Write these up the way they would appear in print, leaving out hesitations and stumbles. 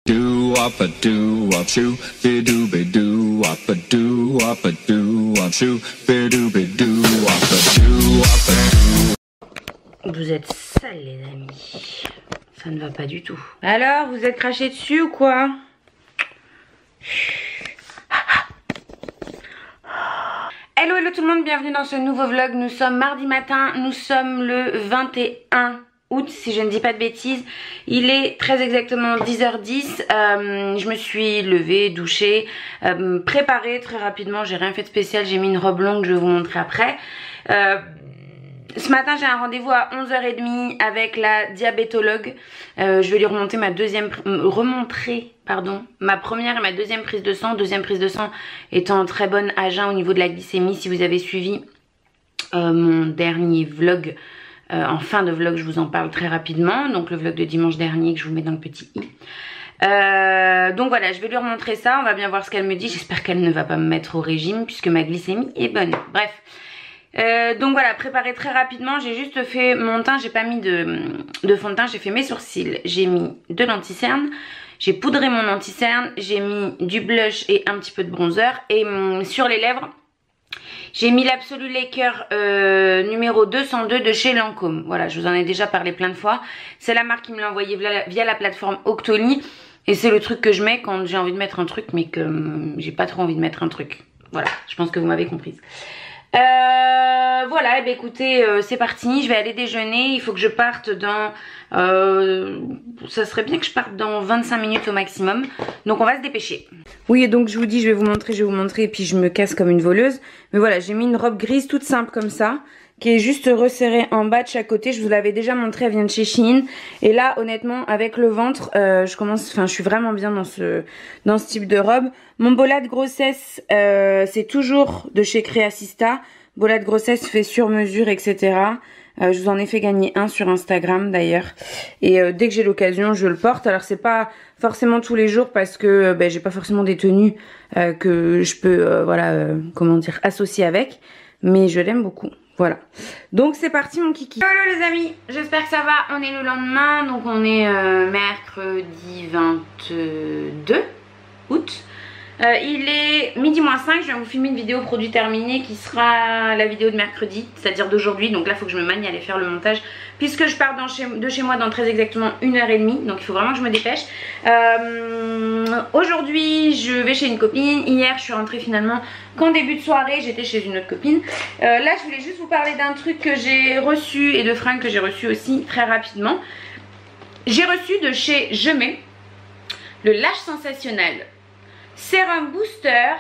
Do up a do up shoo, be do be do up a do up a do up shoo, be do be do up a do up a do. Vous êtes sales les amis, ça ne va pas du tout. Alors vous êtes craché dessus ou quoi? Hello hello tout le monde, bienvenue dans ce nouveau vlog. Nous sommes mardi matin, nous sommes le 21 août si je ne dis pas de bêtises. Il est très exactement 10h10. Je me suis levée, douchée, préparée très rapidement. J'ai rien fait de spécial, j'ai mis une robe longue, je vais vous montrer après. Ce matin j'ai un rendez-vous à 11h30 avec la diabétologue. Je vais lui remonter ma ma première et ma deuxième prise de sang. Deuxième prise de sang étant très bonne à jeun au niveau de la glycémie. Si vous avez suivi mon dernier vlog, en fin de vlog je vous en parle très rapidement. Donc le vlog de dimanche dernier que je vous mets dans le petit i. Donc voilà, je vais lui remontrer ça. On va bien voir ce qu'elle me dit. J'espère qu'elle ne va pas me mettre au régime puisque ma glycémie est bonne. Bref. Donc voilà, préparé très rapidement. J'ai juste fait mon teint, j'ai pas mis de fond de teint, j'ai fait mes sourcils, j'ai mis de l'anti-cerne, j'ai poudré mon anti-cerne, j'ai mis du blush et un petit peu de bronzer. Et sur les lèvres, j'ai mis l'Absolu Laker numéro 202 de chez Lancôme. Voilà, je vous en ai déjà parlé plein de fois. C'est la marque qui me l'a envoyé via la plateforme Octoly. Et c'est le truc que je mets quand j'ai envie de mettre un truc mais que j'ai pas trop envie de mettre un truc. Voilà, je pense que vous m'avez comprise. Voilà, et bien écoutez, c'est parti, je vais aller déjeuner. Il faut que je parte dans ça serait bien que je parte dans 25 minutes au maximum. Donc on va se dépêcher. Oui, et donc je vous dis, je vais vous montrer, et puis je me casse comme une voleuse. Mais voilà, j'ai mis une robe grise toute simple comme ça, qui est juste resserrée en bas de chaque côté. Je vous l'avais déjà montré, elle vient de chez Shein. Et là, honnêtement, avec le ventre, je suis vraiment bien dans ce type de robe. Mon bola de grossesse, c'est toujours de chez Créacista. Bola de grossesse fait sur mesure, etc. Je vous en ai fait gagner un sur Instagram d'ailleurs. Et dès que j'ai l'occasion, je le porte. Alors c'est pas forcément tous les jours parce que j'ai pas forcément des tenues que je peux, comment dire, associer avec. Mais je l'aime beaucoup. Voilà, donc c'est parti mon kiki. Hello les amis, j'espère que ça va. On est le lendemain, donc on est mercredi 22 août. Il est midi moins 5, je viens vous filmer une vidéo produit terminé qui sera la vidéo de mercredi, c'est-à-dire d'aujourd'hui. Donc là il faut que je me manie à aller faire le montage puisque je pars de chez moi dans très exactement 1h30. Donc il faut vraiment que je me dépêche. Aujourd'hui je vais chez une copine. Hier je suis rentrée finalement qu'en début de soirée, j'étais chez une autre copine. Là je voulais juste vous parler d'un truc que j'ai reçu et de fringues que j'ai reçu aussi très rapidement. J'ai reçu de chez Je Mets le Lash Sensationnel Sérum Booster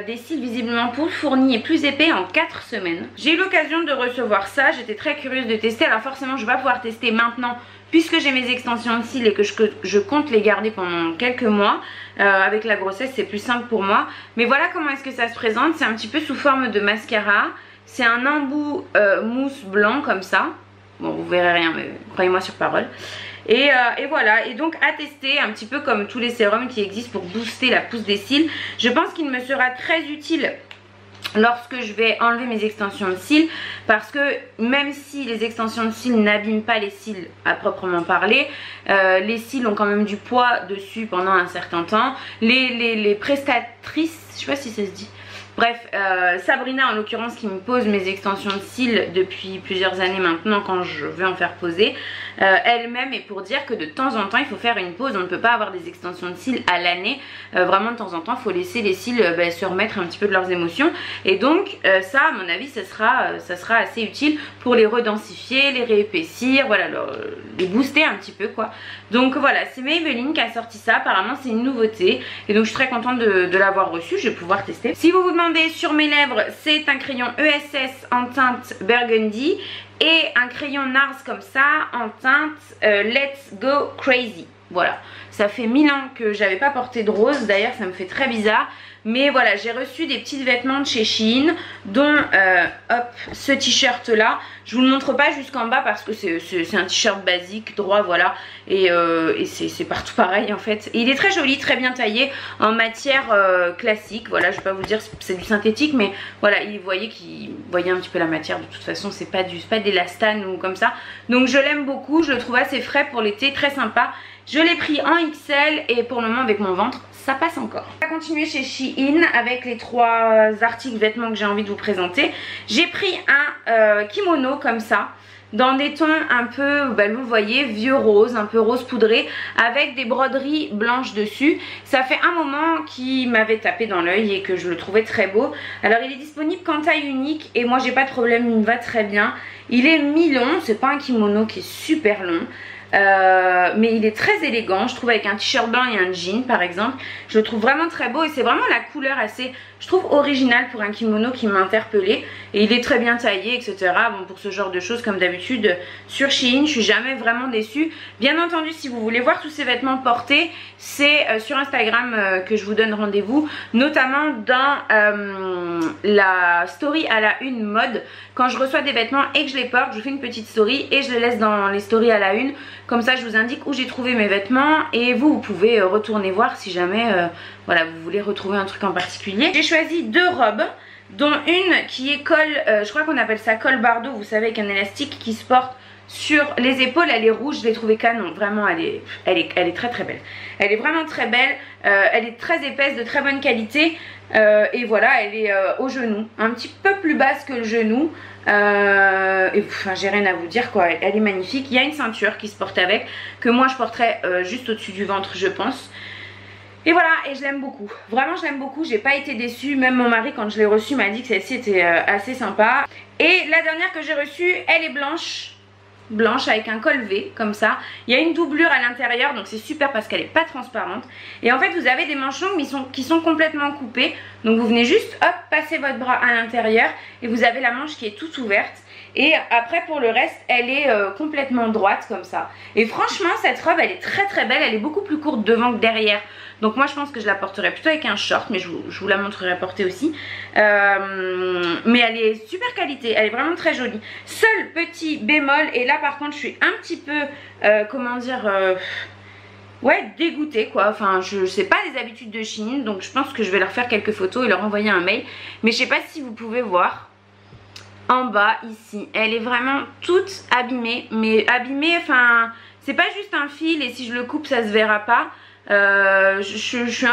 des cils visiblement plus fournis et plus épais en 4 semaines. J'ai eu l'occasion de recevoir ça, j'étais très curieuse de tester. Alors forcément je vais pas pouvoir tester maintenant puisque j'ai mes extensions de cils et que je compte les garder pendant quelques mois. Avec la grossesse c'est plus simple pour moi. Mais voilà comment est-ce que ça se présente. C'est un petit peu sous forme de mascara. C'est un embout mousse blanc comme ça. Bon vous verrez rien mais croyez-moi sur parole. Et voilà, et donc à tester un petit peu comme tous les sérums qui existent pour booster la pousse des cils. Je pense qu'il me sera très utile lorsque je vais enlever mes extensions de cils, parce que même si les extensions de cils n'abîment pas les cils à proprement parler, les cils ont quand même du poids dessus pendant un certain temps. Les prestatrices, je sais pas si ça se dit. Bref, Sabrina en l'occurrence qui me pose mes extensions de cils depuis plusieurs années maintenant quand je vais en faire poser, elle-même est pour dire que de temps en temps il faut faire une pause. On ne peut pas avoir des extensions de cils à l'année, vraiment de temps en temps il faut laisser les cils se remettre un petit peu de leurs émotions. Et donc ça à mon avis ça sera assez utile pour les redensifier, les réépaissir, voilà, les booster un petit peu quoi. Donc voilà, c'est Maybelline qui a sorti ça, apparemment c'est une nouveauté. Et donc je suis très contente de l'avoir reçu, je vais pouvoir tester. Si vous vous demandez sur mes lèvres, c'est un crayon ESS en teinte Burgundy et un crayon NARS comme ça en teinte Let's Go Crazy. Voilà, ça fait 1000 ans que j'avais pas porté de rose, d'ailleurs ça me fait très bizarre. Mais voilà, j'ai reçu des petits vêtements de chez Shein, dont hop, ce t-shirt là. Je vous le montre pas jusqu'en bas parce que c'est un t-shirt basique, droit, voilà. Et c'est partout pareil en fait. Et il est très joli, très bien taillé, en matière classique. Voilà, je vais pas vous dire c'est du synthétique, mais voilà, vous voyez un petit peu la matière. De toute façon, c'est pas d'élastane ou comme ça. Donc je l'aime beaucoup, je le trouve assez frais pour l'été, très sympa. Je l'ai pris en XL et pour le moment avec mon ventre ça passe encore. On va continuer chez Shein avec les 3 articles vêtements que j'ai envie de vous présenter. J'ai pris un kimono comme ça, dans des tons un peu, vous le voyez, vieux rose, un peu rose poudré, avec des broderies blanches dessus. Ça fait un moment qu'il m'avait tapé dans l'œil et que je le trouvais très beau. Alors il est disponible qu'en taille unique et moi j'ai pas de problème, il me va très bien. Il est mi-long, c'est pas un kimono qui est super long. Mais il est très élégant, je trouve, avec un t-shirt blanc et un jean par exemple. Je le trouve vraiment très beau et c'est vraiment la couleur assez, je trouve, originale pour un kimono qui m'a interpellée. Et il est très bien taillé, etc. Bon, pour ce genre de choses, comme d'habitude sur Shein, je suis jamais vraiment déçue. Bien entendu, si vous voulez voir tous ces vêtements portés, c'est sur Instagram que je vous donne rendez-vous, notamment dans la story à la une mode. Quand je reçois des vêtements et que je les porte, je fais une petite story et je les laisse dans les stories à la une. Comme ça je vous indique où j'ai trouvé mes vêtements et vous pouvez retourner voir si jamais voilà, vous voulez retrouver un truc en particulier. J'ai choisi 2 robes, dont une qui est col, je crois qu'on appelle ça col bardeau, vous savez, avec un élastique qui se porte sur les épaules. Elle est rouge, je l'ai trouvée canon, vraiment elle est très très belle. Elle est vraiment très belle, elle est très épaisse, de très bonne qualité. Et voilà, elle est au genou, un petit peu plus basse que le genou. Et enfin, j'ai rien à vous dire quoi, elle est magnifique. Il y a une ceinture qui se porte avec, que moi je porterais juste au-dessus du ventre, je pense. Et voilà, et je l'aime beaucoup, vraiment je l'aime beaucoup, j'ai pas été déçue. Même mon mari, quand je l'ai reçue, m'a dit que celle-ci était assez sympa. Et la dernière que j'ai reçue, elle est blanche avec un col V comme ça. Il y a une doublure à l'intérieur, donc c'est super parce qu'elle est pas transparente. Et en fait vous avez des manches longues mais qui sont complètement coupées. Donc vous venez juste hop passer votre bras à l'intérieur et vous avez la manche qui est toute ouverte. Et après pour le reste elle est complètement droite comme ça. Et franchement cette robe elle est très très belle. Elle est beaucoup plus courte devant que derrière. Donc moi je pense que je la porterai plutôt avec un short, mais je vous la montrerai porter aussi. Mais elle est super qualité, elle est vraiment très jolie. Seul petit bémol, et là par contre je suis un petit peu, comment dire, ouais, dégoûtée quoi. Enfin je sais pas les habitudes de Shein, donc je pense que je vais leur faire quelques photos et leur envoyer un mail. Mais je sais pas si vous pouvez voir. En bas ici, elle est vraiment toute abîmée, mais abîmée, enfin c'est pas juste un fil et si je le coupe ça se verra pas. Je suis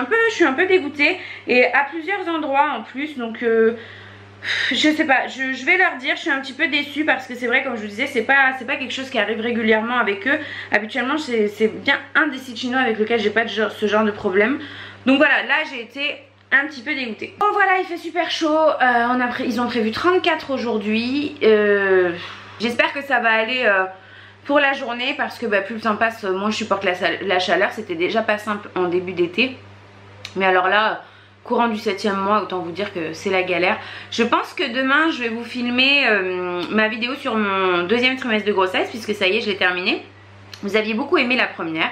un peu dégoûtée et à plusieurs endroits en plus, donc je sais pas, je vais leur dire, je suis un petit peu déçue parce que c'est vrai, comme je vous disais, c'est pas quelque chose qui arrive régulièrement avec eux. Habituellement c'est bien un des sites chinois avec lequel j'ai pas ce genre de problème. Donc voilà, là j'ai été un petit peu dégoûtée. Bon voilà, il fait super chaud, ils ont prévu 34 aujourd'hui. J'espère que ça va aller pour la journée parce que plus le temps passe, moins je supporte la chaleur. C'était déjà pas simple en début d'été, mais alors là, courant du 7e mois, autant vous dire que c'est la galère. Je pense que demain je vais vous filmer ma vidéo sur mon 2e trimestre de grossesse, puisque ça y est, je l'ai terminé. Vous aviez beaucoup aimé la première,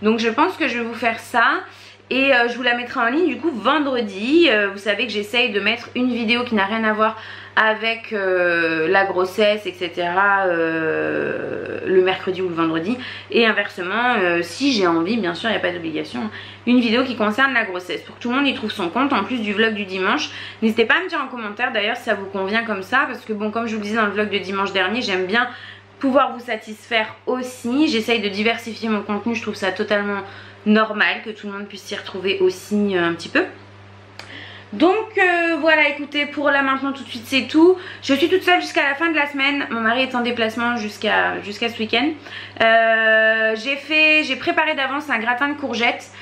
donc je pense que je vais vous faire ça. Et je vous la mettrai en ligne du coup vendredi. Vous savez que j'essaye de mettre une vidéo qui n'a rien à voir avec la grossesse, etc. Le mercredi ou le vendredi. Et inversement, si j'ai envie, bien sûr, il n'y a pas d'obligation, une vidéo qui concerne la grossesse, pour que tout le monde y trouve son compte, en plus du vlog du dimanche. N'hésitez pas à me dire en commentaire d'ailleurs si ça vous convient comme ça, parce que bon, comme je vous le disais dans le vlog de dimanche dernier, j'aime bien pouvoir vous satisfaire aussi. J'essaye de diversifier mon contenu, je trouve ça totalement normal que tout le monde puisse s'y retrouver aussi un petit peu. Donc voilà, écoutez, pour là maintenant tout de suite c'est tout. Je suis toute seule jusqu'à la fin de la semaine. Mon mari est en déplacement jusqu'à ce week-end. J'ai préparé d'avance un gratin de courgettes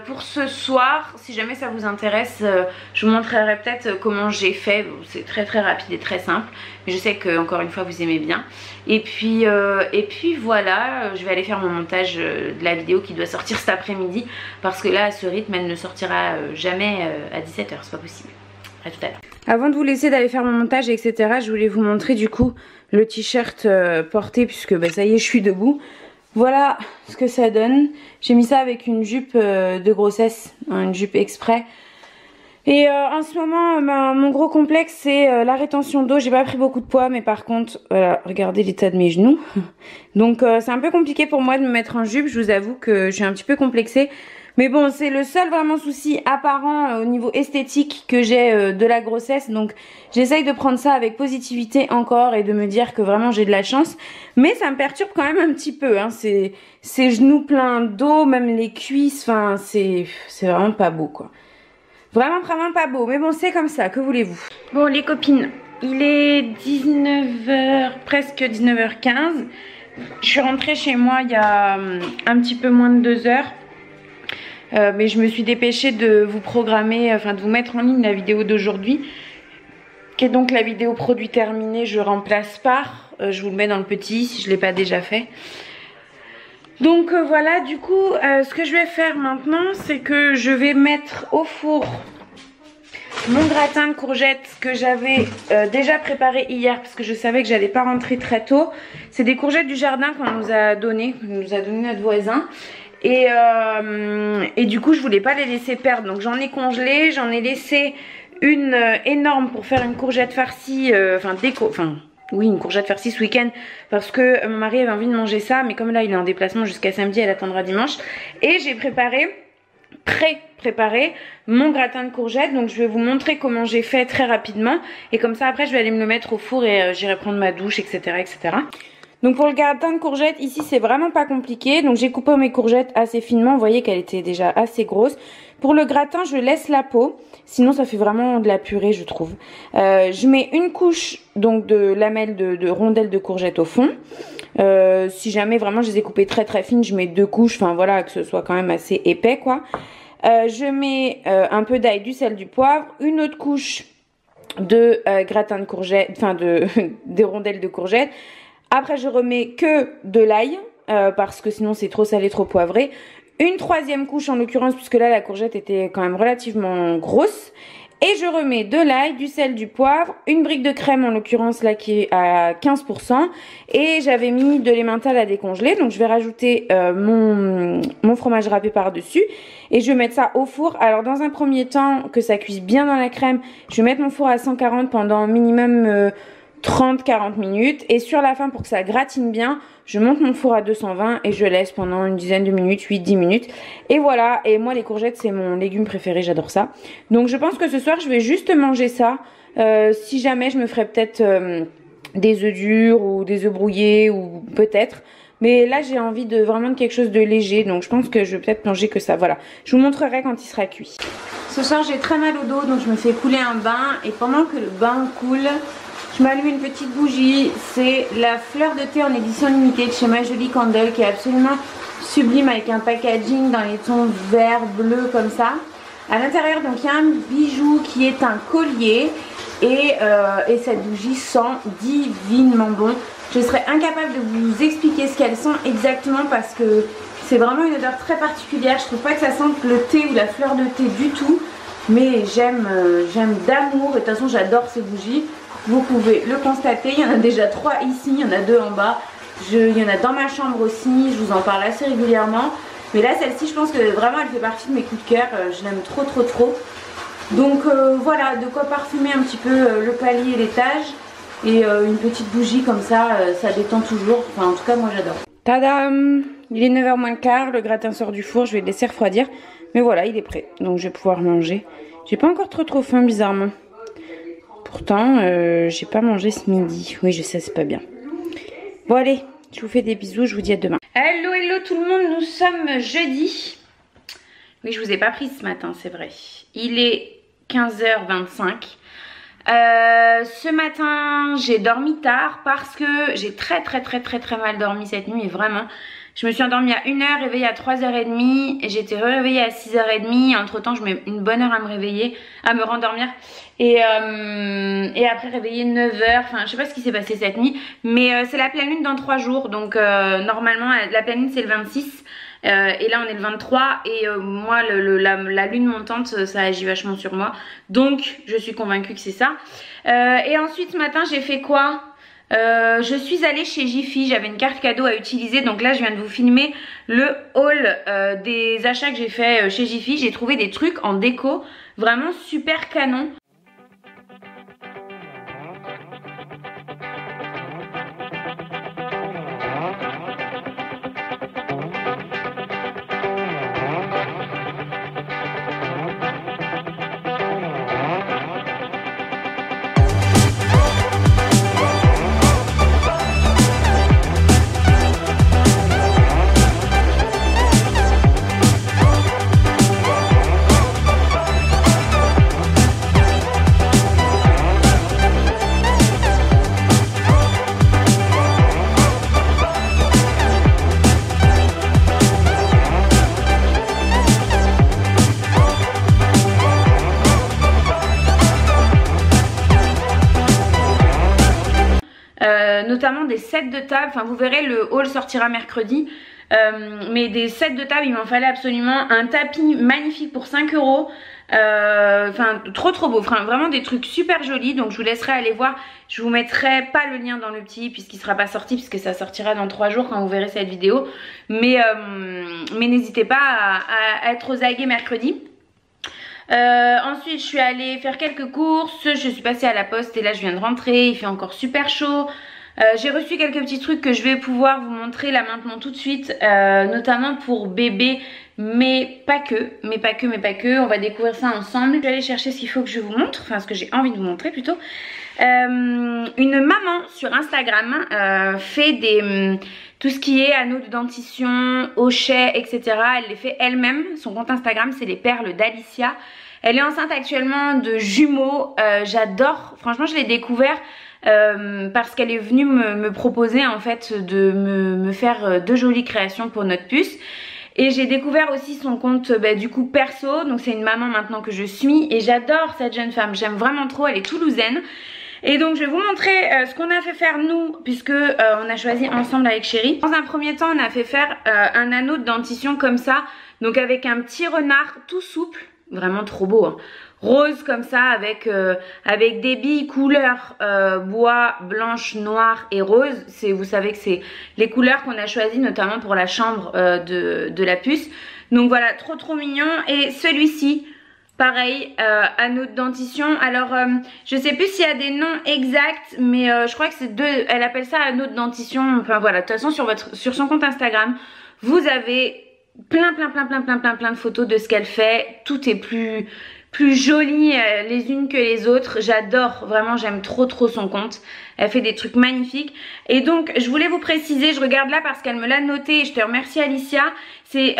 pour ce soir. Si jamais ça vous intéresse, je vous montrerai peut-être comment j'ai fait. C'est très très rapide et très simple, mais je sais que encore une fois vous aimez bien. Et puis voilà, je vais aller faire mon montage de la vidéo qui doit sortir cet après-midi, parce que là à ce rythme elle ne sortira jamais à 17 h, c'est pas possible. À tout à l'heure. Avant de vous laisser d'aller faire mon montage etc, je voulais vous montrer du coup le t-shirt porté, puisque ça y est, je suis debout. Voilà ce que ça donne. J'ai mis ça avec une jupe de grossesse, une jupe exprès. Et en ce moment, mon gros complexe c'est la rétention d'eau. J'ai pas pris beaucoup de poids, mais par contre, voilà, regardez l'état de mes genoux. Donc c'est un peu compliqué pour moi de me mettre en jupe. Je vous avoue que je suis un petit peu complexée. Mais bon, c'est le seul vraiment souci apparent au niveau esthétique que j'ai de la grossesse. Donc j'essaye de prendre ça avec positivité encore et de me dire que vraiment j'ai de la chance. Mais ça me perturbe quand même un petit peu, hein. C'est ses genoux pleins d'eau, même les cuisses, enfin c'est vraiment pas beau quoi. Vraiment pas beau, mais bon c'est comme ça, que voulez-vous. Bon les copines, il est 19h, presque 19h15. Je suis rentrée chez moi il y a un petit peu moins de 2 heures. Mais je me suis dépêchée de vous programmer, enfin de vous mettre en ligne la vidéo d'aujourd'hui. Qui est donc la vidéo produit terminé, je remplace par. Je vous le mets dans le petit si je ne l'ai pas déjà fait. Donc voilà, du coup, ce que je vais faire maintenant, c'est que je vais mettre au four mon gratin de courgettes que j'avais déjà préparé hier parce que je savais que j'allais pas rentrer très tôt. C'est des courgettes du jardin qu'on nous a donné notre voisin. Et du coup, je voulais pas les laisser perdre. Donc j'en ai congelé, j'en ai laissé une énorme pour faire une courgette farcie, oui, une courgette farcie ce week-end parce que mon mari avait envie de manger ça, mais comme là il est en déplacement jusqu'à samedi, elle attendra dimanche. Et j'ai préparé mon gratin de courgettes, donc je vais vous montrer comment j'ai fait très rapidement et comme ça après je vais aller me le mettre au four et j'irai prendre ma douche, etc., etc. Donc pour le gratin de courgettes, ici c'est vraiment pas compliqué. Donc j'ai coupé mes courgettes assez finement, vous voyez qu'elle était déjà assez grosse. Pour le gratin, je laisse la peau, sinon ça fait vraiment de la purée je trouve. Je mets une couche donc de lamelles de rondelles de courgettes au fond. Si jamais vraiment je les ai coupées très fines, je mets 2 couches, enfin voilà, que ce soit quand même assez épais quoi. Je mets un peu d'ail, du sel, du poivre, une autre couche de gratin de courgettes, enfin des rondelles de courgettes. Après je remets que de l'ail parce que sinon c'est trop salé, trop poivré. Une 3e couche en l'occurrence puisque là la courgette était quand même relativement grosse. Et je remets de l'ail, du sel, du poivre, une brique de crème en l'occurrence là qui est à 15%. Et j'avais mis de l'emmental à décongeler. Donc je vais rajouter mon fromage râpé par-dessus. Et je vais mettre ça au four. Alors dans un premier temps que ça cuise bien dans la crème, je vais mettre mon four à 140 pendant minimum 30-40 minutes. Et sur la fin pour que ça gratine bien, je monte mon four à 220 et je laisse pendant une dizaine de minutes, 8-10 minutes. Et voilà, et moi les courgettes c'est mon légume préféré, j'adore ça. Donc je pense que ce soir je vais juste manger ça. Si jamais je me ferai peut-être des œufs durs ou des œufs brouillés ou peut-être. Mais là j'ai envie de vraiment de quelque chose de léger, donc je pense que je vais peut-être manger que ça. Voilà, je vous montrerai quand il sera cuit. Ce soir j'ai très mal au dos, donc je me fais couler un bain. Et pendant que le bain coule, je m'allume une petite bougie. C'est la fleur de thé en édition limitée de chez My Jolie Candle qui est absolument sublime avec un packaging dans les tons vert, bleu comme ça. À l'intérieur donc il y a un bijou qui est un collier et cette bougie sent divinement bon. Je serais incapable de vous expliquer ce qu'elles sont exactement parce que c'est vraiment une odeur très particulière. Je trouve pas que ça sente le thé ou la fleur de thé du tout. Mais j'aime d'amour et de toute façon j'adore ces bougies. Vous pouvez le constater, il y en a déjà 3 ici, il y en a 2 en bas. Il y en a dans ma chambre aussi, je vous en parle assez régulièrement. Mais là celle-ci je pense que vraiment elle fait partie de mes coups de cœur, je l'aime trop. Donc voilà, de quoi parfumer un petit peu le palier et l'étage. Et une petite bougie comme ça, ça détend toujours, enfin en tout cas moi j'adore. Tadam! Il est 9h moins le quart, le gratin sort du four, je vais le laisser refroidir. Mais voilà, il est prêt, donc je vais pouvoir manger. J'ai pas encore trop faim bizarrement. Pourtant, j'ai pas mangé ce midi. Oui, je sais, c'est pas bien. Bon, allez, je vous fais des bisous, je vous dis à demain. Hello tout le monde, nous sommes jeudi. Oui, je vous ai pas pris ce matin, c'est vrai. Il est 15h25. Ce matin, j'ai dormi tard parce que j'ai très mal dormi cette nuit, et vraiment. Je me suis endormie à 1h, réveillée à 3h30 et j'étais réveillée à 6h30. Entre temps, je mets une bonne heure à me réveiller, à me rendormir et après réveiller 9h. Enfin, je sais pas ce qui s'est passé cette nuit, mais c'est la pleine lune dans 3 jours. Donc normalement, la pleine lune c'est le 26 et là on est le 23 et moi la lune montante ça agit vachement sur moi. Donc je suis convaincue que c'est ça. Et ensuite ce matin j'ai fait quoi ? Je suis allée chez Jiffy, j'avais une carte cadeau à utiliser, donc là je viens de vous filmer le haul des achats que j'ai fait chez Jiffy. J'ai trouvé des trucs en déco vraiment super canon. notamment des sets de table. Enfin vous verrez, le haul sortira mercredi. Mais des sets de table, il m'en fallait absolument. Un tapis magnifique pour 5 €. Enfin trop beau, enfin, vraiment des trucs super jolis. Donc je vous laisserai aller voir. Je vous mettrai pas le lien dans le petit puisqu'il sera pas sorti, puisque ça sortira dans 3 jours quand vous verrez cette vidéo. Mais n'hésitez pas à être aux aguets mercredi. Ensuite je suis allée faire quelques courses. Je suis passée à la poste et là je viens de rentrer. Il fait encore super chaud. J'ai reçu quelques petits trucs que je vais pouvoir vous montrer là maintenant tout de suite, notamment pour bébé, mais pas que. On va découvrir ça ensemble. Je vais aller chercher ce qu'il faut que je vous montre, enfin ce que j'ai envie de vous montrer plutôt. Une maman sur Instagram fait tout ce qui est anneaux de dentition, hochets, etc. Elle les fait elle-même. Son compte Instagram c'est les perles d'Alicia. Elle est enceinte actuellement de jumeaux. J'adore, franchement je l'ai découvert parce qu'elle est venue me proposer en fait de me faire de jolies créations pour notre puce. Et j'ai découvert aussi son compte du coup perso. Donc c'est une maman maintenant que je suis. Et j'adore cette jeune femme, j'aime vraiment trop, elle est toulousaine. Et donc je vais vous montrer ce qu'on a fait faire nous, puisque on a choisi ensemble avec Chérie. Dans un premier temps on a fait faire un anneau de dentition comme ça. Donc avec un petit renard tout souple, vraiment trop beau hein. Rose comme ça avec des billes couleur bois, blanche, noire et rose. Vous savez que c'est les couleurs qu'on a choisies notamment pour la chambre de la puce. Donc voilà, trop mignon. Et celui-ci pareil, anneau de dentition. Alors je sais plus s'il y a des noms exacts, mais je crois que c'est elle appelle ça anneau de dentition. Enfin voilà, de toute façon sur son compte Instagram vous avez plein de photos de ce qu'elle fait. Tout est plus jolies les unes que les autres. J'adore, vraiment j'aime trop son compte. Elle fait des trucs magnifiques. Et donc je voulais vous préciser, je regarde là parce qu'elle me l'a noté et je te remercie Alicia. C'est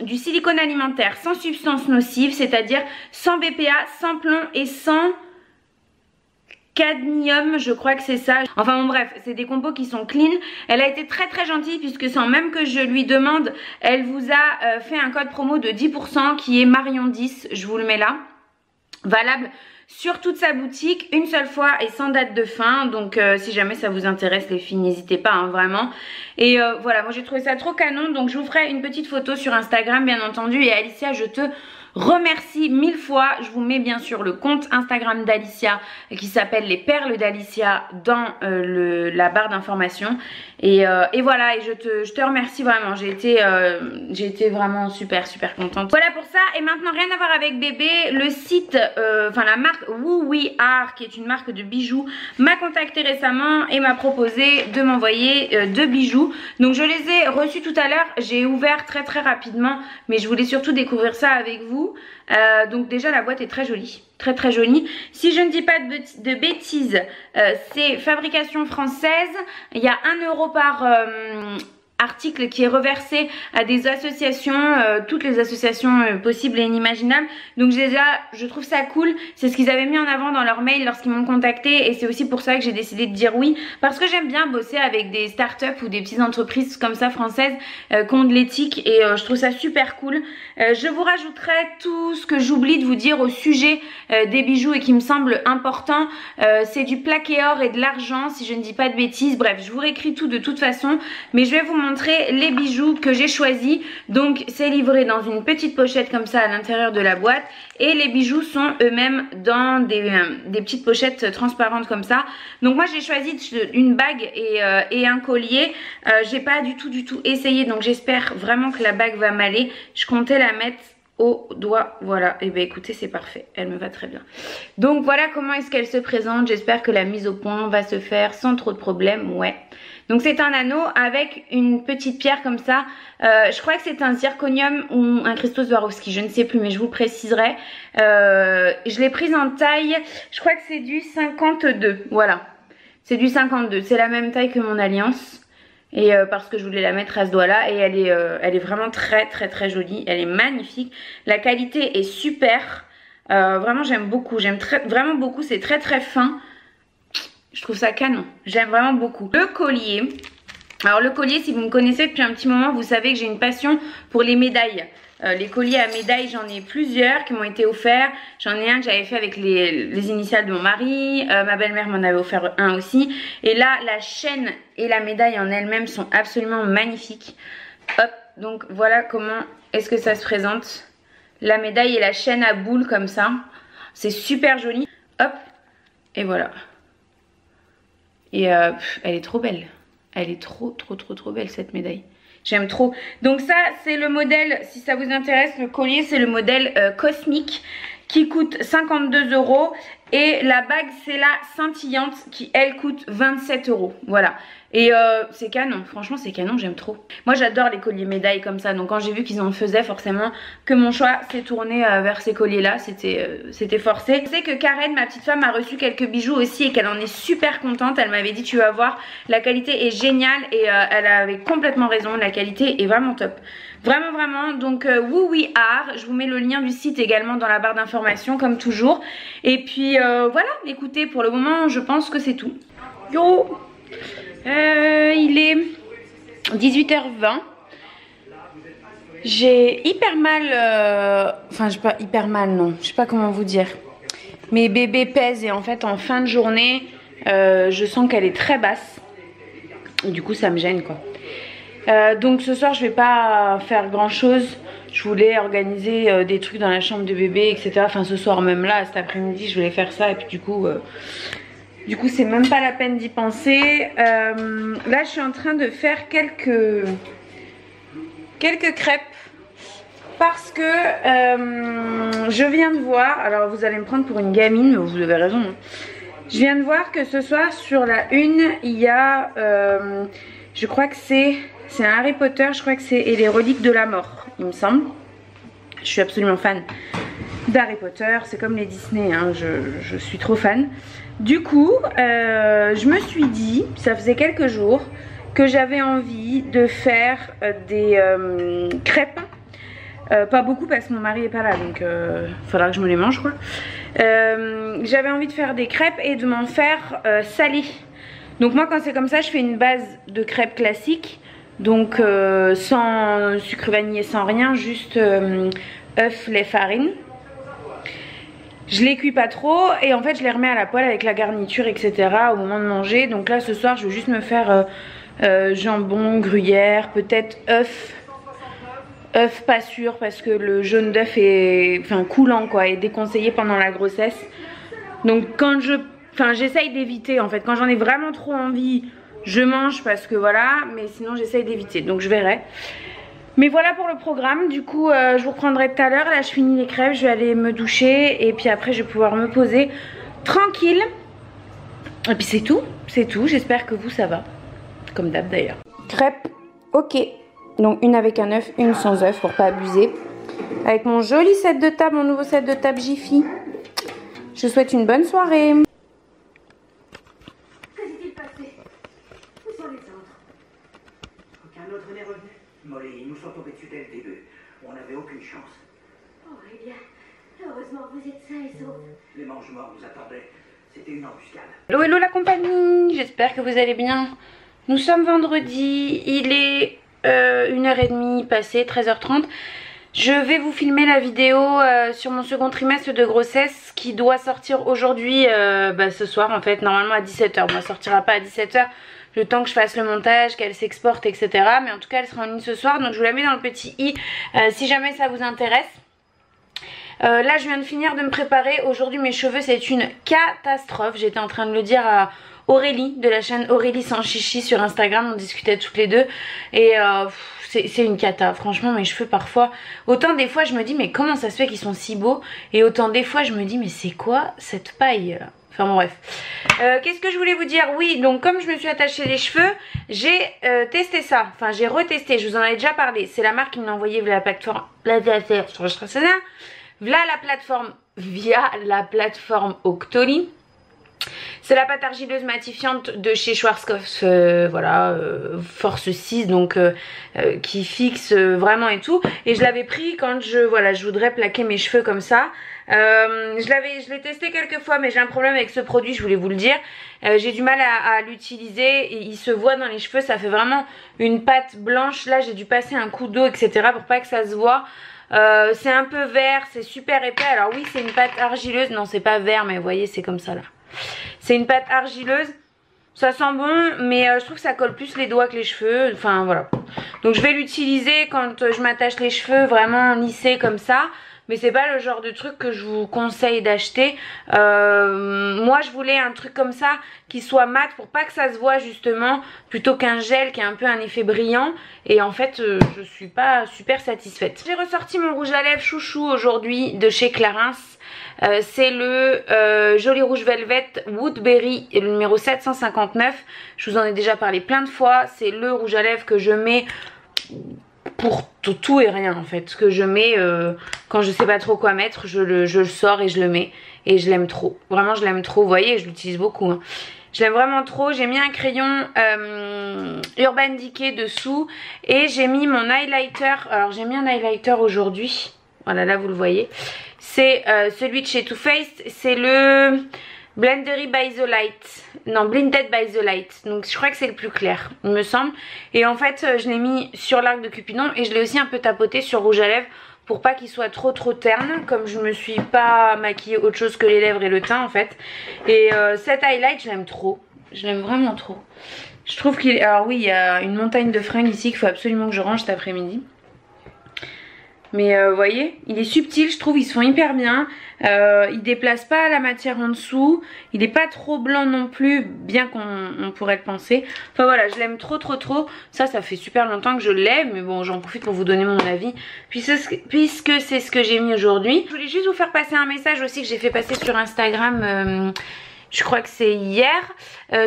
du silicone alimentaire sans substance nocive, c'est-à-dire sans BPA, sans plomb et sans cadmium, je crois que c'est ça. Enfin bon bref, c'est des compos qui sont clean. Elle a été très gentille puisque sans même que je lui demande, elle vous a fait un code promo de 10% qui est Marion10, je vous le mets là. Valable sur toute sa boutique, une seule fois et sans date de fin. Donc si jamais ça vous intéresse les filles, n'hésitez pas hein, vraiment. Et voilà, moi j'ai trouvé ça trop canon. Donc je vous ferai une petite photo sur Instagram bien entendu. Et Alicia, je te remercie 1000 fois. Je vous mets bien sûr le compte Instagram d'Alicia qui s'appelle les perles d'Alicia dans la barre d'information. Et voilà, et je te remercie vraiment. J'ai été vraiment super contente. Voilà pour ça. Et maintenant rien à voir avec bébé. Le site, enfin la marque Woo We Are, qui est une marque de bijoux, m'a contacté récemment et m'a proposé de m'envoyer 2 bijoux. Donc je les ai reçus tout à l'heure. J'ai ouvert très rapidement, mais je voulais surtout découvrir ça avec vous. Donc déjà la boîte est très jolie, très jolie. Si je ne dis pas de bêtises, c'est fabrication française. Il y a 1 € par article qui est reversé à des associations, toutes les associations possibles et inimaginables. Donc déjà je trouve ça cool, c'est ce qu'ils avaient mis en avant dans leur mail lorsqu'ils m'ont contacté. Et c'est aussi pour ça que j'ai décidé de dire oui, parce que j'aime bien bosser avec des startups ou des petites entreprises comme ça françaises qui ont de l'éthique. Et je trouve ça super cool. Je vous rajouterai tout ce que j'oublie de vous dire au sujet des bijoux et qui me semble important. C'est du plaqué or et de l'argent si je ne dis pas de bêtises. Bref, je vous réécris tout de toute façon, mais je vais vous montrer les bijoux que j'ai choisis. Donc c'est livré dans une petite pochette comme ça à l'intérieur de la boîte, et les bijoux sont eux-mêmes dans des petites pochettes transparentes comme ça. Donc moi j'ai choisi une bague et un collier. J'ai pas du tout essayé, donc j'espère vraiment que la bague va m'aller. Je comptais la mettre au doigt, voilà. Et ben écoutez, c'est parfait, elle me va très bien. Donc voilà comment est-ce qu'elle se présente. J'espère que la mise au point va se faire sans trop de problèmes. Ouais. Donc c'est un anneau avec une petite pierre comme ça. Je crois que c'est un zirconium ou un cristaux Swarovski, je ne sais plus, mais je vous préciserai. Je l'ai prise en taille, je crois que c'est du 52, voilà. C'est du 52, c'est la même taille que mon alliance. Et parce que je voulais la mettre à ce doigt là. Et elle est vraiment très jolie, elle est magnifique. La qualité est super, vraiment j'aime beaucoup, j'aime vraiment beaucoup, c'est très fin. Je trouve ça canon, j'aime vraiment beaucoup. Le collier, alors le collier, si vous me connaissez depuis un petit moment, vous savez que j'ai une passion pour les médailles. Les colliers à médailles, j'en ai plusieurs qui m'ont été offerts. J'en ai un que j'avais fait avec les initiales de mon mari. Ma belle-mère m'en avait offert un aussi. Et là, la chaîne et la médaille en elle-même sont absolument magnifiques. Hop, donc voilà comment est-ce que ça se présente. La médaille et la chaîne à boules comme ça. C'est super joli. Hop, et voilà. Et elle est trop belle. Elle est trop belle cette médaille. J'aime trop. Donc ça c'est le modèle, si ça vous intéresse, le collier c'est le modèle cosmique qui coûte 52 €. Et la bague c'est la scintillante qui elle coûte 27 €. Voilà. Et c'est canon, franchement c'est canon, j'aime trop. Moi j'adore les colliers médailles comme ça. Donc quand j'ai vu qu'ils en faisaient, forcément que mon choix s'est tourné vers ces colliers là. C'était forcé. Je sais que Karen, ma petite femme, a reçu quelques bijoux aussi et qu'elle en est super contente. Elle m'avait dit tu vas voir, la qualité est géniale. Et elle avait complètement raison, la qualité est vraiment top. Vraiment vraiment. Donc Woo We Are, je vous mets le lien du site également dans la barre d'informations comme toujours. Et puis voilà, écoutez, pour le moment je pense que c'est tout. Yo, il est 18h20. J'ai hyper mal, enfin j'ai pas hyper mal, non, je sais pas comment vous dire. Mes bébés pèsent et en fait en fin de journée je sens qu'elle est très basse. Et du coup ça me gêne quoi. Donc ce soir je vais pas faire grand chose. Je voulais organiser des trucs dans la chambre de bébé, etc. Enfin ce soir même là, cet après-midi je voulais faire ça. Et puis du coup c'est même pas la peine d'y penser. Là je suis en train de faire quelques crêpes. Parce que je viens de voir, alors vous allez me prendre pour une gamine, mais vous avez raison. Hein. Je viens de voir que ce soir sur la une, il y a, je crois que c'est un Harry Potter, je crois que c'est et les reliques de la mort, il me semble. Je suis absolument fan d'Harry Potter, c'est comme les Disney, hein, je suis trop fan. Du coup, je me suis dit, ça faisait quelques jours, que j'avais envie de faire des crêpes. Pas beaucoup parce que mon mari est pas là, donc faudra que je me les mange quoi. J'avais envie de faire des crêpes et de m'en faire salées. Donc moi quand c'est comme ça je fais une base de crêpes classique. Donc sans sucre vanillé, sans rien, juste œufs, lait, farine. Je les cuis pas trop et en fait je les remets à la poêle avec la garniture etc. au moment de manger. Donc là ce soir je vais juste me faire jambon, gruyère, peut-être œufs pas sûr parce que le jaune d'œuf est coulant quoi, est déconseillé pendant la grossesse. Donc quand j'essaye d'éviter en fait, quand j'en ai vraiment trop envie je mange parce que voilà, mais sinon j'essaye d'éviter, donc je verrai. Mais voilà pour le programme, du coup je vous reprendrai tout à l'heure. Là je finis les crêpes, je vais aller me doucher et puis après je vais pouvoir me poser tranquille. Et puis c'est tout, j'espère que vous ça va, comme d'hab d'ailleurs. Crêpes, ok. Donc une avec un œuf, une sans œuf pour pas abuser. Avec mon joli set de table, mon nouveau set de table Jiffy. Je vous souhaite une bonne soirée. Que s'est-il passé? Où sont les autres? Aucun autre n'est revenu. Molly, nous sommes tombés dessus dès le début. On n'avait aucune chance. Oh, eh bien, heureusement vous êtes sains et saufs. Les mange-morts nous attendaient. C'était une embuscade. Hello, hello la compagnie. J'espère que vous allez bien. Nous sommes vendredi. Il est 1h30 passée, 13h30. Je vais vous filmer la vidéo sur mon second trimestre de grossesse qui doit sortir aujourd'hui, ce soir en fait, normalement à 17h. Moi, elle sortira pas à 17h, le temps que je fasse le montage, qu'elle s'exporte, etc. Mais en tout cas, elle sera en ligne ce soir, donc je vous la mets dans le petit i si jamais ça vous intéresse. Là, je viens de finir de me préparer. Aujourd'hui, mes cheveux, c'est une catastrophe. J'étais en train de le dire à Aurélie de la chaîne Aurélie sans chichi sur Instagram. On discutait toutes les deux et c'est une cata. Franchement, mes cheveux parfois, autant des fois je me dis mais comment ça se fait qu'ils sont si beaux, et autant des fois je me dis mais c'est quoi cette paille là? Enfin bon, bref. Qu'est-ce que je voulais vous dire? Oui, donc comme je me suis attachée les cheveux, j'ai testé ça. Enfin, j'ai retesté. Je vous en avais déjà parlé. C'est la marque qui me l'a envoyé via la plateforme. Via la plateforme Octoly. C'est la pâte argileuse matifiante de chez Schwarzkopf, Force 6, donc qui fixe vraiment et tout. Et je l'avais pris quand je voudrais plaquer mes cheveux comme ça. Je l'ai testé quelques fois, mais j'ai un problème avec ce produit, je voulais vous le dire. J'ai du mal à l'utiliser, il se voit dans les cheveux, ça fait vraiment une pâte blanche. Là j'ai dû passer un coup d'eau, etc. pour pas que ça se voit. C'est un peu vert, c'est super épais. Alors oui, c'est une pâte argileuse. Non, c'est pas vert, mais vous voyez, c'est comme ça là. C'est une pâte argileuse. Ça sent bon, mais je trouve que ça colle plus les doigts que les cheveux. Enfin voilà. Donc je vais l'utiliser quand je m'attache les cheveux vraiment lissés comme ça. Mais c'est pas le genre de truc que je vous conseille d'acheter. Moi je voulais un truc comme ça qui soit mat pour pas que ça se voit justement, plutôt qu'un gel qui a un peu un effet brillant. Et en fait je suis pas super satisfaite. J'ai ressorti mon rouge à lèvres chouchou aujourd'hui de chez Clarins. C'est le Joli Rouge Velvet Woodberry, le numéro 759. Je vous en ai déjà parlé plein de fois. C'est le rouge à lèvres que je mets pour tout et rien en fait. Ce que je mets quand je sais pas trop quoi mettre, je le sors et je le mets. Et je l'aime trop. Vraiment je l'aime trop. Vous voyez, je l'utilise beaucoup. Hein. Je l'aime vraiment trop. J'ai mis un crayon Urban Decay dessous. Et j'ai mis mon highlighter. Alors j'ai mis un highlighter aujourd'hui. Voilà, là vous le voyez. C'est celui de chez Too Faced. C'est le Blendery by the Light. Non, Blinded by the Light. Donc je crois que c'est le plus clair, il me semble. Et en fait, je l'ai mis sur l'arc de Cupidon. Et je l'ai aussi un peu tapoté sur rouge à lèvres. Pour pas qu'il soit trop terne. Comme je me suis pas maquillée autre chose que les lèvres et le teint en fait. Et cet highlight, je l'aime trop. Je l'aime vraiment trop. Je trouve qu'il est... Alors oui, il y a une montagne de fringues ici qu'il faut absolument que je range cet après-midi. Mais vous voyez, il est subtil, je trouve, ils se font hyper bien. Il déplace pas la matière en dessous. Il est pas trop blanc non plus, bien qu'on pourrait le penser. Enfin voilà, je l'aime trop. Ça fait super longtemps que je l'ai, mais bon, j'en profite pour vous donner mon avis. Puisque c'est ce que j'ai mis aujourd'hui. Je voulais juste vous faire passer un message aussi que j'ai fait passer sur Instagram. Je crois que c'est hier.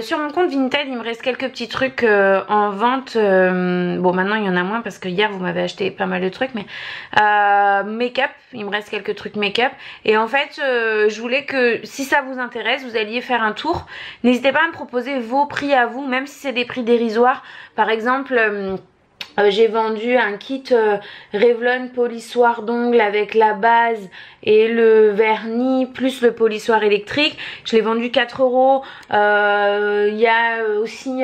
Sur mon compte Vinted, il me reste quelques petits trucs en vente. Bon, maintenant il y en a moins parce que hier vous m'avez acheté pas mal de trucs. Mais make-up, il me reste quelques trucs make-up. Et en fait, je voulais que si ça vous intéresse, vous alliez faire un tour. N'hésitez pas à me proposer vos prix à vous, même si c'est des prix dérisoires. Par exemple... j'ai vendu un kit Revlon polissoir d'ongles avec la base et le vernis plus le polissoir électrique. Je l'ai vendu 4 €. Il y a aussi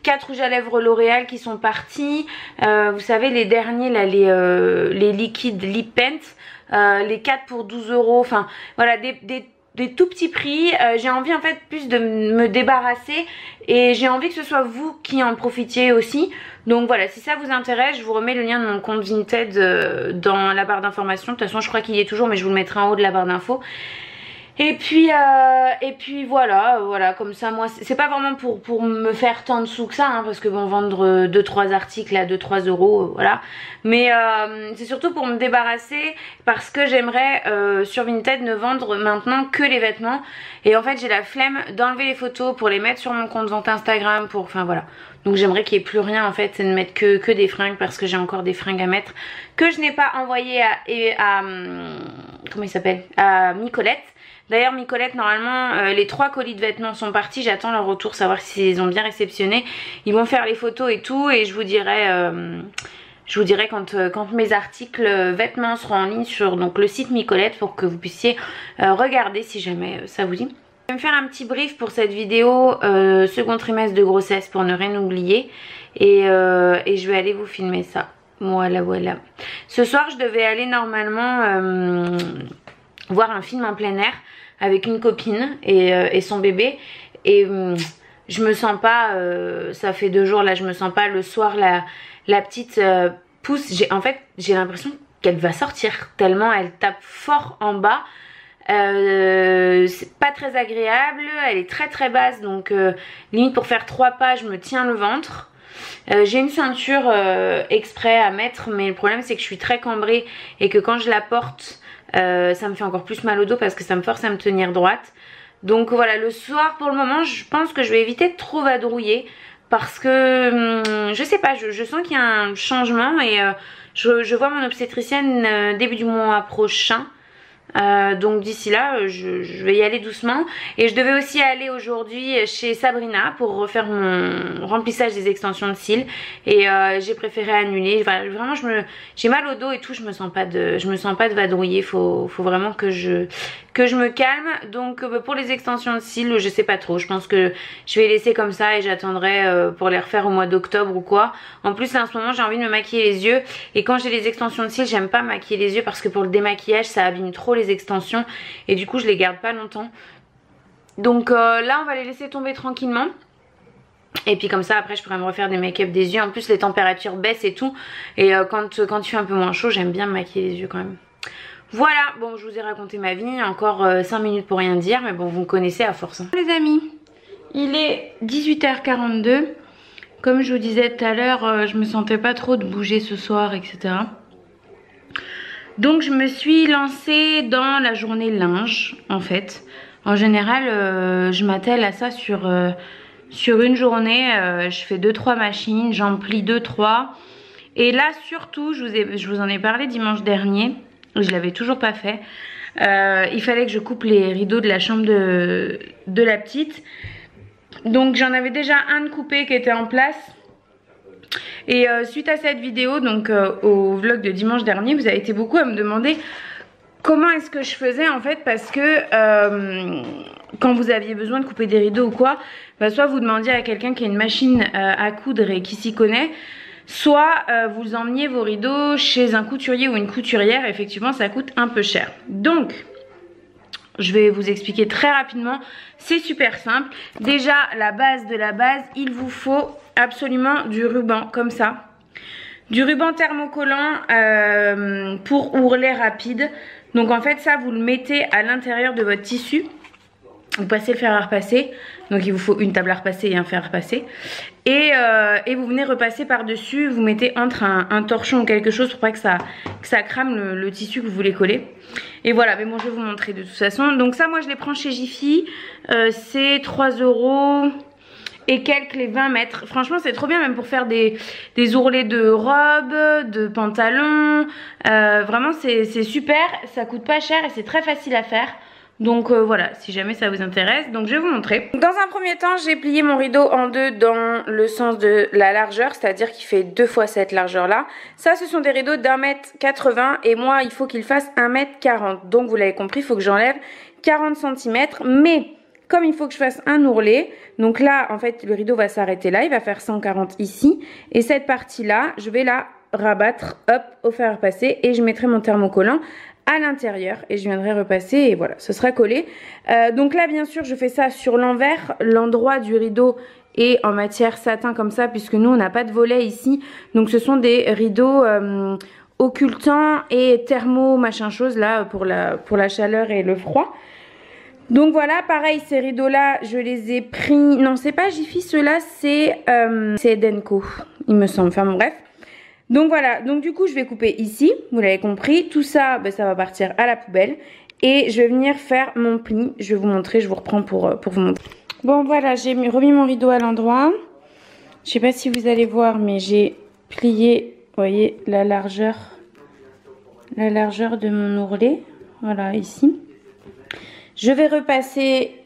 4 rouges à lèvres L'Oréal qui sont partis. Vous savez les derniers là, les liquides Lip Paint. Les 4 pour 12 €. Enfin voilà des tout petits prix. J'ai envie en fait plus de me débarrasser et j'ai envie que ce soit vous qui en profitiez aussi. Donc voilà, si ça vous intéresse, je vous remets le lien de mon compte Vinted dans la barre d'informations. De toute façon je crois qu'il y est toujours, mais je vous le mettrai en haut de la barre d'infos. Et puis voilà, comme ça moi c'est pas vraiment pour me faire tant de sous que ça hein, parce que bon vendre 2-3 articles à 2-3 €, voilà. Mais c'est surtout pour me débarrasser parce que j'aimerais sur Vinted ne vendre maintenant que les vêtements. Et en fait j'ai la flemme d'enlever les photos pour les mettre sur mon compte vente Instagram enfin voilà. Donc j'aimerais qu'il n'y ait plus rien en fait, c'est de mettre que des fringues parce que j'ai encore des fringues à mettre que je n'ai pas envoyé à comment il s'appelle, à Micolette. D'ailleurs Micolette normalement les 3 colis de vêtements sont partis, j'attends leur retour, savoir s'ils ont bien réceptionné. Ils vont faire les photos et tout et je vous dirai quand mes articles vêtements seront en ligne sur donc, le site Micolette pour que vous puissiez regarder si jamais ça vous dit. Je vais me faire un petit brief pour cette vidéo second trimestre de grossesse pour ne rien oublier et je vais aller vous filmer ça. Voilà. Ce soir je devais aller normalement voir un film en plein air avec une copine et son bébé et je me sens pas, ça fait 2 jours là, je me sens pas. Le soir la petite pousse, en fait j'ai l'impression qu'elle va sortir tellement elle tape fort en bas. C'est pas très agréable, elle est très basse donc limite pour faire 3 pas je me tiens le ventre. J'ai une ceinture exprès à mettre mais le problème c'est que je suis très cambrée et que quand je la porte ça me fait encore plus mal au dos parce que ça me force à me tenir droite. Donc voilà, le soir pour le moment je pense que je vais éviter de trop vadrouiller parce que je sais pas, je sens qu'il y a un changement et je vois mon obstétricienne début du mois prochain. Donc d'ici là je vais y aller doucement. Et je devais aussi aller aujourd'hui chez Sabrina pour refaire mon remplissage des extensions de cils et j'ai préféré annuler. Vraiment j'ai mal au dos et tout, je me sens pas de vadrouiller. Faut vraiment que je que je me calme. Donc pour les extensions de cils, je sais pas trop, je pense que je vais laisser comme ça et j'attendrai pour les refaire au mois d'octobre ou quoi. En plus là en ce moment j'ai envie de me maquiller les yeux et quand j'ai les extensions de cils j'aime pas maquiller les yeux parce que pour le démaquillage ça abîme trop les extensions et du coup je les garde pas longtemps. Donc là on va les laisser tomber tranquillement. Et puis comme ça après je pourrais me refaire des make-up des yeux. En plus les températures baissent et tout. Et quand il fait un peu moins chaud j'aime bien me maquiller les yeux quand même. Voilà, bon je vous ai raconté ma vie. Encore 5 minutes pour rien dire. Mais bon vous me connaissez à force hein. Les amis, il est 18h42. Comme je vous disais tout à l'heure, je me sentais pas trop de bouger ce soir etc. Donc je me suis lancée dans la journée linge en fait. En général je m'attelle à ça sur une journée, je fais 2-3 machines, j'en plie 2-3. Et là surtout, je vous en ai parlé dimanche dernier, je l'avais toujours pas fait. Il fallait que je coupe les rideaux de la chambre de la petite. Donc j'en avais déjà un de coupé qui était en place. Et suite à cette vidéo, donc au vlog de dimanche dernier, vous avez été beaucoup à me demander comment est-ce que je faisais en fait, parce que quand vous aviez besoin de couper des rideaux ou quoi, bah, soit vous demandiez à quelqu'un qui a une machine à coudre et qui s'y connaît, soit vous emmeniez vos rideaux chez un couturier ou une couturière. Effectivement ça coûte un peu cher. Donc je vais vous expliquer très rapidement, c'est super simple. Déjà la base de la base, il vous faut absolument du ruban comme ça. Du ruban thermocollant pour ourlet rapide. Donc en fait ça vous le mettez à l'intérieur de votre tissu. Vous passez le fer à repasser. Donc il vous faut une table à repasser et un fer à repasser. Et vous venez repasser par dessus. Vous mettez entre un torchon ou quelque chose pour pas que ça crame le tissu que vous voulez coller. Et voilà, mais bon je vais vous montrer de toute façon. Donc ça moi je les prends chez Jiffy. C'est 3 € et quelques les 20 mètres. Franchement c'est trop bien même pour faire des ourlets de robes, de pantalons. Vraiment c'est super, ça coûte pas cher et c'est très facile à faire. Donc voilà, si jamais ça vous intéresse, donc je vais vous montrer. Dans un premier temps, j'ai plié mon rideau en deux dans le sens de la largeur, c'est-à-dire qu'il fait 2 fois cette largeur-là. Ça, ce sont des rideaux d'1,80 m et moi, il faut qu'il fasse 1,40 m. Donc vous l'avez compris, il faut que j'enlève 40 cm. Mais comme il faut que je fasse un ourlet, donc là, en fait, le rideau va s'arrêter là, il va faire 140 ici. Et cette partie-là, je vais la rabattre, hop, au fer à repasser et je mettrai mon thermocollant à l'intérieur et je viendrai repasser et voilà, ce sera collé. Donc là bien sûr je fais ça sur l'envers, l'endroit du rideau est en matière satin comme ça puisque nous on n'a pas de volet ici, donc ce sont des rideaux occultants et thermo machin chose là pour la chaleur et le froid. Donc voilà, pareil ces rideaux là je les ai pris, non c'est pas Jiffy, ceux-là c'est Edenco il me semble, enfin bon, bref. Donc voilà, donc du coup je vais couper ici, vous l'avez compris, tout ça ben, ça va partir à la poubelle et je vais venir faire mon pli, je vais vous montrer, je vous reprends pour vous montrer. Bon voilà, j'ai remis mon rideau à l'endroit, je sais pas si vous allez voir mais j'ai plié, vous voyez la largeur de mon ourlet, voilà ici. Je vais repasser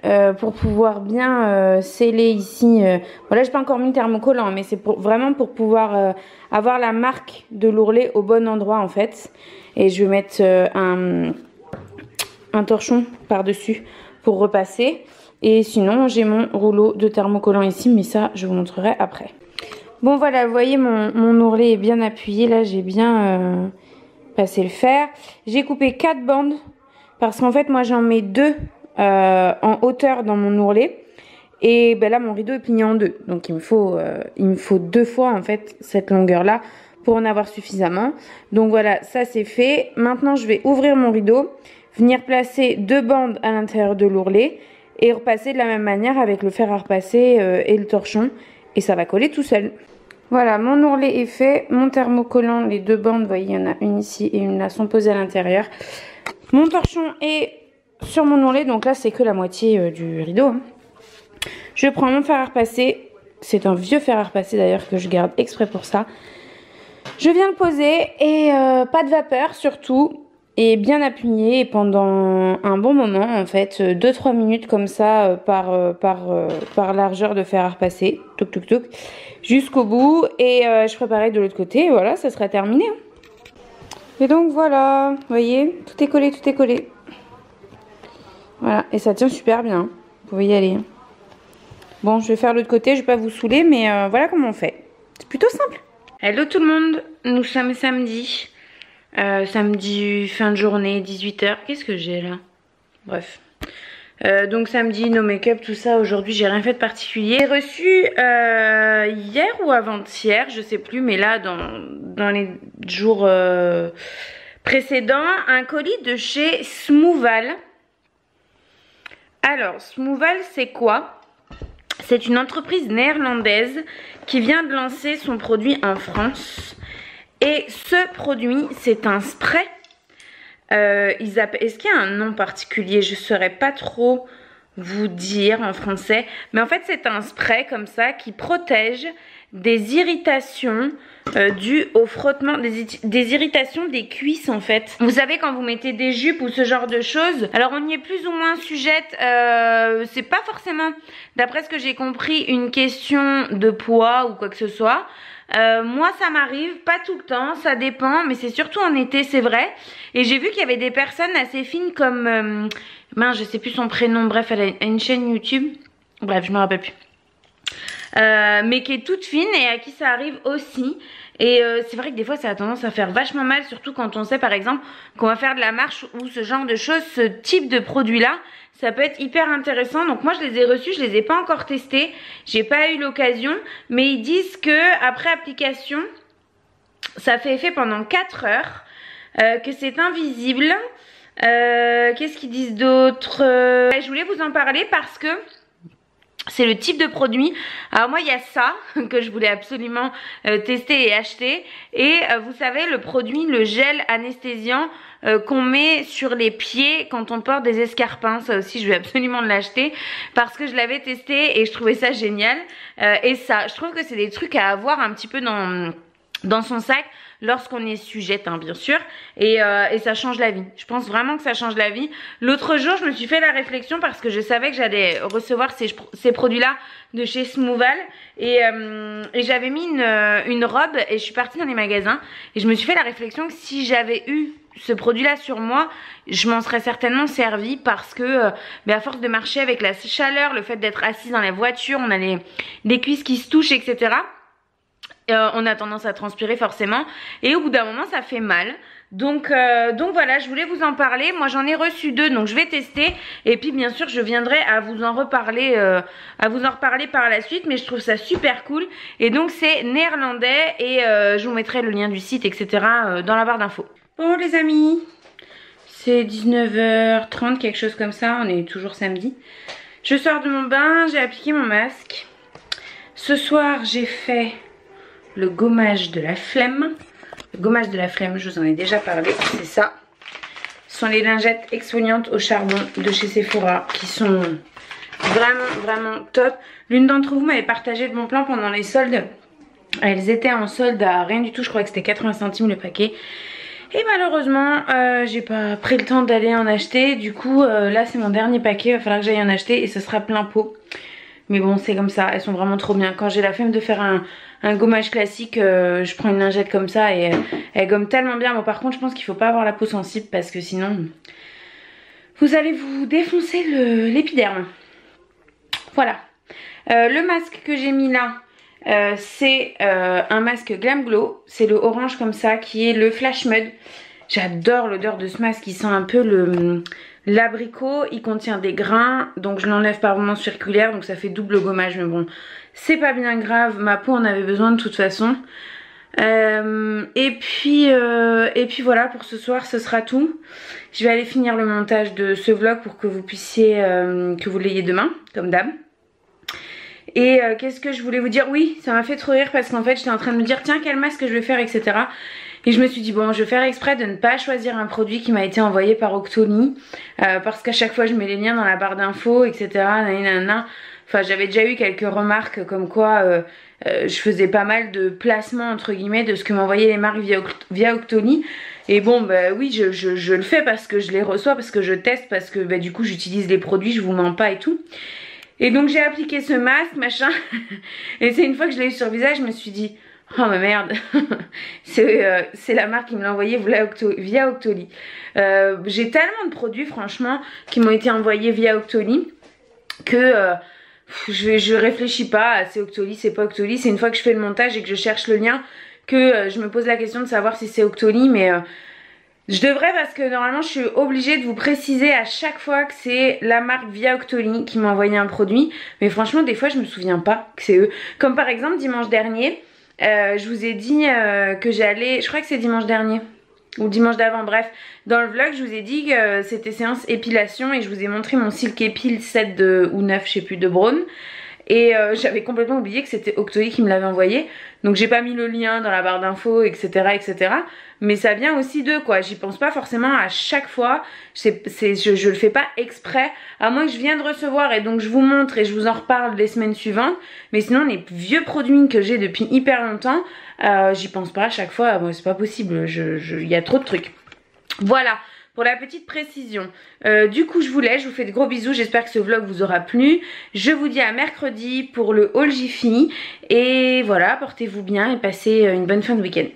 pour pouvoir bien sceller ici. Voilà, je n'ai pas encore mis le thermocollant, mais c'est vraiment pour pouvoir avoir la marque de l'ourlet au bon endroit en fait. Et je vais mettre un torchon par-dessus pour repasser. Et sinon, j'ai mon rouleau de thermocollant ici, mais ça, je vous montrerai après. Bon voilà, vous voyez, mon ourlet est bien appuyé. Là, j'ai bien passé le fer. J'ai coupé 4 bandes. Parce qu'en fait moi j'en mets 2 en hauteur dans mon ourlet. Et ben là mon rideau est plié en 2. Donc il me faut 2 fois en fait cette longueur là pour en avoir suffisamment. Donc voilà, ça c'est fait. Maintenant je vais ouvrir mon rideau, venir placer 2 bandes à l'intérieur de l'ourlet et repasser de la même manière avec le fer à repasser et le torchon. Et ça va coller tout seul. Voilà, mon ourlet est fait. Mon thermocollant, les 2 bandes, vous voyez, il y en a une ici et une là, sont posées à l'intérieur. Mon torchon est sur mon ourlet, donc là c'est que la moitié du rideau. Hein. Je prends mon fer à repasser, c'est un vieux fer à repasser d'ailleurs que je garde exprès pour ça. Je viens le poser et pas de vapeur surtout, et bien appuyé pendant un bon moment en fait, 2-3 minutes comme ça par largeur de fer à repasser, touc touc touc, jusqu'au bout et je préparais de l'autre côté, et voilà, ça sera terminé. Hein. Et donc voilà, vous voyez, tout est collé, tout est collé. Voilà, et ça tient super bien. Vous pouvez y aller. Bon, je vais faire l'autre côté, je vais pas vous saouler, mais voilà comment on fait. C'est plutôt simple. Hello tout le monde, nous sommes samedi. Samedi fin de journée, 18 h. Qu'est-ce que j'ai là? Bref. Donc samedi, no make-up, tout ça. Aujourd'hui, j'ai rien fait de particulier. J'ai reçu hier ou avant-hier, je sais plus, mais là, dans les jours précédents, un colis de chez Smooval. Alors, Smooval, c'est quoi? C'est une entreprise néerlandaise qui vient de lancer son produit en France. Et ce produit, c'est un spray. Est-ce qu'il y a un nom particulier? Je ne saurais pas trop vous dire en français. Mais en fait, c'est un spray comme ça qui protège des irritations dues au frottement, des irritations des cuisses en fait. Vous savez quand vous mettez des jupes ou ce genre de choses, alors on y est plus ou moins sujette, c'est pas forcément, d'après ce que j'ai compris, une question de poids ou quoi que ce soit. Moi ça m'arrive, pas tout le temps, ça dépend, mais c'est surtout en été, c'est vrai. Et j'ai vu qu'il y avait des personnes assez fines comme, mince, je sais plus son prénom, bref, elle a une chaîne YouTube, bref, je me rappelle plus. Mais qui est toute fine et à qui ça arrive aussi. Et c'est vrai que des fois ça a tendance à faire vachement mal, surtout quand on sait par exemple qu'on va faire de la marche ou ce genre de choses. Ce type de produit là, ça peut être hyper intéressant. Donc moi je les ai reçus, je les ai pas encore testés, j'ai pas eu l'occasion, mais ils disent que après application ça fait effet pendant 4 heures, que c'est invisible. Qu'est-ce qu'ils disent d'autre? Je voulais vous en parler parce que c'est le type de produit. Alors moi il y a ça que je voulais absolument tester et acheter. Et vous savez le produit, le gel anesthésiant qu'on met sur les pieds quand on porte des escarpins. Ça aussi je vais absolument l'acheter parce que je l'avais testé et je trouvais ça génial. Et ça, je trouve que c'est des trucs à avoir un petit peu dans son sac lorsqu'on est sujette, hein, bien sûr, et ça change la vie. Je pense vraiment que ça change la vie. L'autre jour, je me suis fait la réflexion parce que je savais que j'allais recevoir ces produits-là de chez Smooval et j'avais mis une robe et je suis partie dans les magasins et je me suis fait la réflexion que si j'avais eu ce produit-là sur moi, je m'en serais certainement servi parce que à force de marcher avec la chaleur, le fait d'être assise dans la voiture, on a les cuisses qui se touchent, etc. On a tendance à transpirer forcément et au bout d'un moment ça fait mal. Donc voilà, je voulais vous en parler. Moi j'en ai reçu 2, donc je vais tester et puis bien sûr je viendrai à vous en reparler, par la suite. Mais je trouve ça super cool et donc c'est néerlandais et je vous mettrai le lien du site, etc. Dans la barre d'infos. Bon les amis, c'est 19h30, quelque chose comme ça, on est toujours samedi. Je sors de mon bain, j'ai appliqué mon masque. Ce soir j'ai fait le gommage de la flemme. Le gommage de la flemme, je vous en ai déjà parlé, c'est ça. Ce sont les lingettes exfoliantes au charbon de chez Sephora qui sont vraiment top. L'une d'entre vous m'avait partagé de mon plan pendant les soldes. Elles étaient en solde à rien du tout, je crois que c'était 80 centimes le paquet. Et malheureusement, j'ai pas pris le temps d'aller en acheter. Du coup, là c'est mon dernier paquet, il va falloir que j'aille en acheter et ce sera plein pot. Mais bon, c'est comme ça, elles sont vraiment trop bien. Quand j'ai la flemme de faire un gommage classique, je prends une lingette comme ça et elle gomme tellement bien. Bon, par contre, je pense qu'il faut pas avoir la peau sensible parce que sinon, vous allez vous défoncer l'épiderme. Voilà. Le masque que j'ai mis là, c'est un masque Glam Glow. C'est le orange comme ça qui est le Flash Mud. J'adore l'odeur de ce masque, il sent un peu l'abricot, il contient des grains, donc je l'enlève par mouvement circulaire, donc ça fait double gommage, mais bon, c'est pas bien grave, ma peau en avait besoin de toute façon. Et puis voilà, pour ce soir ce sera tout. Je vais aller finir le montage de ce vlog pour que vous puissiez, que vous l'ayez demain, comme d'hab. Et qu'est-ce que je voulais vous dire? Oui, ça m'a fait trop rire parce qu'en fait j'étais en train de me dire tiens quel masque je vais faire, etc. Et je me suis dit bon, je vais faire exprès de ne pas choisir un produit qui m'a été envoyé par Octoly, parce qu'à chaque fois je mets les liens dans la barre d'infos, etc. Nanana. Enfin j'avais déjà eu quelques remarques comme quoi je faisais pas mal de placements entre guillemets de ce que m'envoyaient les marques via Octoly. Et bon bah oui je le fais parce que je les reçois, parce que je teste, parce que bah, du coup j'utilise les produits, je vous mens pas et tout. Et donc j'ai appliqué ce masque machin et c'est une fois que je l'ai eu sur le visage je me suis dit Oh mais merde. C'est la marque qui me l'a envoyé via Octoly. J'ai tellement de produits franchement qui m'ont été envoyés via Octoly que je réfléchis pas, c'est Octoly, c'est pas Octoly. C'est une fois que je fais le montage et que je cherche le lien que je me pose la question de savoir si c'est Octoly. Mais je devrais, parce que normalement je suis obligée de vous préciser à chaque fois que c'est la marque via Octoly qui m'a envoyé un produit. Mais franchement des fois je me souviens pas que c'est eux. Comme par exemple dimanche dernier, je vous ai dit que j'allais, je crois que c'est dimanche dernier ou dimanche d'avant, bref, dans le vlog je vous ai dit que c'était séance épilation et je vous ai montré mon Silk Epile 7 ou 9 je sais plus de Braun. Et j'avais complètement oublié que c'était Octoly qui me l'avait envoyé. Donc j'ai pas mis le lien dans la barre d'infos, etc., etc. Mais ça vient aussi d'eux, quoi. J'y pense pas forcément à chaque fois. Je le fais pas exprès. À moins que je vienne de recevoir et donc je vous montre et je vous en reparle les semaines suivantes. Mais sinon les vieux produits que j'ai depuis hyper longtemps, j'y pense pas à chaque fois. Bon, c'est pas possible. Il y a trop de trucs. Voilà. Pour la petite précision. Du coup je vous laisse, je vous fais de gros bisous, j'espère que ce vlog vous aura plu. Je vous dis à mercredi pour le haul Jiffy. Et voilà, portez-vous bien et passez une bonne fin de week-end.